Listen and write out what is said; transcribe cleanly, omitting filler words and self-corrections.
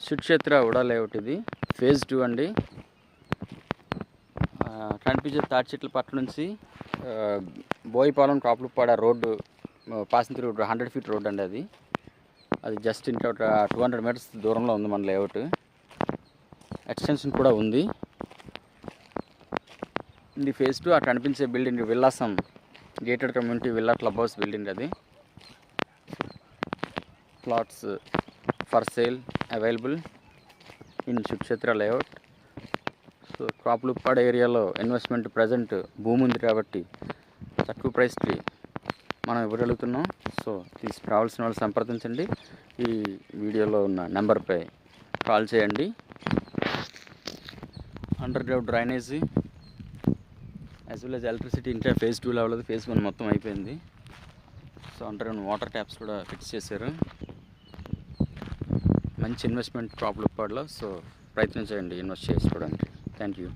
సుక్షేత్ర ఉడా layout ఇది phase 2 అండి. కనిపించే తాటి చెట్ల పట్ల నుంచి Boyipalem Kapulapada road passing road 100 feet road అండి. అది జస్ట్ ఇంకా 200 మీటర్స్ దూరంలో ఉంది మన లేఅవుట్. ఎక్స్టెన్షన్ కూడా ఉంది. ఇది ఫేజ్ 2. అక్కడ కనిపించే బిల్డింగ్ విల్లాసం gated community villa club house building. అది plots for sale available in Sukshetra layout. So Kapulapada ఏరియాలో ఇన్వెస్ట్మెంట్ ప్రజెంట్ భూమి ఉంది కాబట్టి తక్కువ ప్రైస్కి మనం ఇవ్వగలుగుతున్నాం. సో కావాల్సిన వాళ్ళు సంప్రదించండి. ఈ వీడియోలో ఉన్న నెంబర్పై కాల్ చేయండి. Under ground drainage as well as electricity ఇంకా ఫేజ్ 2 లెవెల్. ఫేజ్ 1 మొత్తం అయిపోయింది. So under ground water taps కూడా ఫిక్స్ చేశారు. మంచి ఇన్వెస్ట్మెంట్ కాపులపాడలో. సో ప్రయత్నం చేయండి ఇన్వెస్ట్ చేసుకోవడానికి. Thank you.